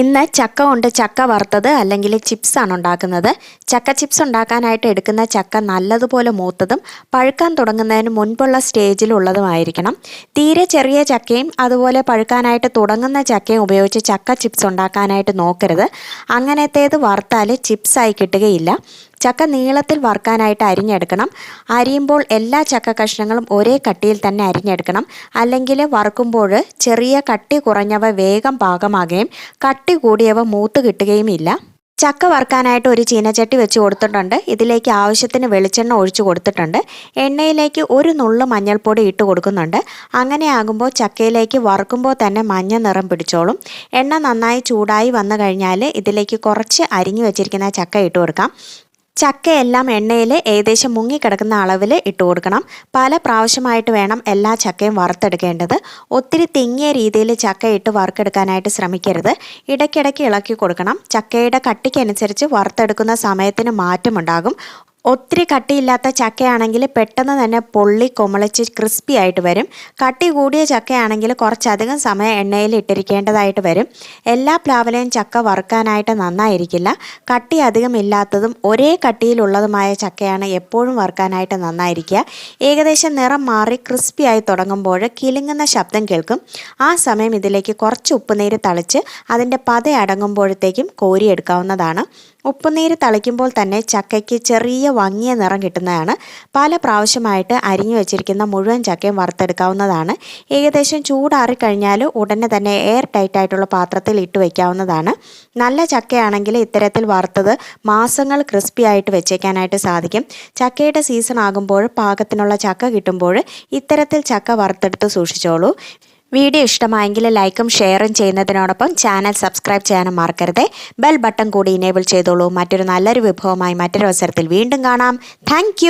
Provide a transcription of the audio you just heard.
ഇന്ന് ചക്ക കൊണ്ട് ചക്ക വറുത്തത് അല്ലെങ്കിൽ ചിപ്സാണ് ഉണ്ടാക്കുന്നത്. ചക്ക ചിപ്സ് ഉണ്ടാക്കാനായിട്ട് എടുക്കുന്ന ചക്ക നല്ലതുപോലെ മൂത്തതും പഴുക്കാൻ തുടങ്ങുന്നതിന് മുൻപുള്ള സ്റ്റേജിലുള്ളതുമായിരിക്കണം. തീരെ ചെറിയ ചക്കയും അതുപോലെ പഴുക്കാനായിട്ട് തുടങ്ങുന്ന ചക്കയും ഉപയോഗിച്ച് ചക്ക ചിപ്സ് ഉണ്ടാക്കാനായിട്ട് നോക്കരുത്. അങ്ങനത്തേത് വറുത്താൽ ചിപ്സായി കിട്ടുകയില്ല. ചക്ക നീളത്തിൽ വറുക്കാനായിട്ട് അരിഞ്ഞെടുക്കണം. അരിയുമ്പോൾ എല്ലാ ചക്ക കഷ്ണങ്ങളും ഒരേ കട്ടിയിൽ തന്നെ അരിഞ്ഞെടുക്കണം. അല്ലെങ്കിൽ വറുക്കുമ്പോൾ ചെറിയ കട്ടി കുറഞ്ഞവ വേഗം പാകമാകുകയും കട്ടി കൂടിയവ മൂത്ത് കിട്ടുകയുമില്ല. ചക്ക വറുക്കാനായിട്ട് ഒരു ചീനച്ചട്ടി വെച്ച് കൊടുത്തിട്ടുണ്ട്. ഇതിലേക്ക് ആവശ്യത്തിന് വെളിച്ചെണ്ണ ഒഴിച്ചു കൊടുത്തിട്ടുണ്ട്. എണ്ണയിലേക്ക് ഒരു നുള്ളു മഞ്ഞൾപ്പൊടി ഇട്ട് കൊടുക്കുന്നുണ്ട്. അങ്ങനെ ആകുമ്പോൾ ചക്കയിലേക്ക് വറുക്കുമ്പോൾ തന്നെ മഞ്ഞ നിറം പിടിച്ചോളും. എണ്ണ നന്നായി ചൂടായി വന്നു കഴിഞ്ഞാൽ ഇതിലേക്ക് കുറച്ച് അരിഞ്ഞു വെച്ചിരിക്കുന്ന ചക്ക ഇട്ട് കൊടുക്കാം. ചക്കയെല്ലാം എണ്ണയിൽ ഏകദേശം മുങ്ങിക്കിടക്കുന്ന അളവിൽ ഇട്ട് കൊടുക്കണം. പല പ്രാവശ്യമായിട്ട് വേണം എല്ലാ ചക്കയും വറുത്തെടുക്കേണ്ടത്. ഒത്തിരി തിങ്ങിയ രീതിയിൽ ചക്ക ഇട്ട് വറുത്തെടുക്കാനായിട്ട് ശ്രമിക്കരുത്. ഇടയ്ക്കിടയ്ക്ക് ഇളക്കി കൊടുക്കണം. ചക്കയുടെ കട്ടിക്കനുസരിച്ച് വറുത്തെടുക്കുന്ന സമയത്തിന് മാറ്റമുണ്ടാകും. ഒത്തിരി കട്ടിയില്ലാത്ത ചക്കയാണെങ്കിൽ പെട്ടെന്ന് തന്നെ പൊള്ളി കൊമളിച്ച് ക്രിസ്പി ആയിട്ട് വരും. കട്ടി കൂടിയ ചക്കയാണെങ്കിൽ കുറച്ചധികം സമയം എണ്ണയിൽ ഇട്ടിരിക്കേണ്ടതായിട്ട് വരും. എല്ലാ പ്ലാവിലെയും ചക്ക വറുക്കാനായിട്ട് നന്നായിരിക്കില്ല. കട്ടി അധികം ഇല്ലാത്തതും ഒരേ കട്ടിയിലുള്ളതുമായ ചക്കയാണ് എപ്പോഴും വറുക്കാനായിട്ട് നന്നായിരിക്കുക. ഏകദേശം നിറം മാറി ക്രിസ്പി ആയി തുടങ്ങുമ്പോൾ കിലുങ്ങുന്ന ശബ്ദം കേൾക്കും. ആ സമയം ഇതിലേക്ക് കുറച്ച് ഉപ്പുനീര് തളിച്ച് അതിൻ്റെ പത അടങ്ങുമ്പോഴത്തേക്കും കോരിയെടുക്കാവുന്നതാണ്. ഉപ്പുനീര് തളിക്കുമ്പോൾ തന്നെ ചക്കയ്ക്ക് ചെറിയ വങ്ങിയ നിറം കിട്ടുന്നതാണ്. പല പ്രാവശ്യമായിട്ട് അരിഞ്ഞു വെച്ചിരിക്കുന്ന മുഴുവൻ ചക്കയും വറുത്തെടുക്കാവുന്നതാണ്. ഏകദേശം ചൂടാറിക്കഴിഞ്ഞാൽ ഉടനെ തന്നെ എയർ ടൈറ്റ് ആയിട്ടുള്ള പാത്രത്തിൽ ഇട്ട് വയ്ക്കാവുന്നതാണ്. നല്ല ചക്കയാണെങ്കിൽ ഇത്തരത്തിൽ വറുത്തത് മാസങ്ങൾ ക്രിസ്പി ആയിട്ട് വെച്ചേക്കാനായിട്ട് സാധിക്കും. ചക്കയുടെ സീസൺ ആകുമ്പോൾ പാകത്തിനുള്ള ചക്ക കിട്ടുമ്പോൾ ഇത്തരത്തിൽ ചക്ക വറുത്തെടുത്ത് സൂക്ഷിച്ചോളൂ. വീഡിയോ ഇഷ്ടമായെങ്കിൽ ലൈക്കും ഷെയറും ചെയ്യുന്നതിനോടൊപ്പം ചാനൽ സബ്സ്ക്രൈബ് ചെയ്യാനും മറക്കരുത്. ബെൽ ബട്ടൺ കൂടി ഇനേബിൾ ചെയ്തോളൂ. മറ്റൊരു നല്ലൊരു വിഭവമായി മറ്റൊരു അവസരത്തിൽ വീണ്ടും കാണാം. താങ്ക്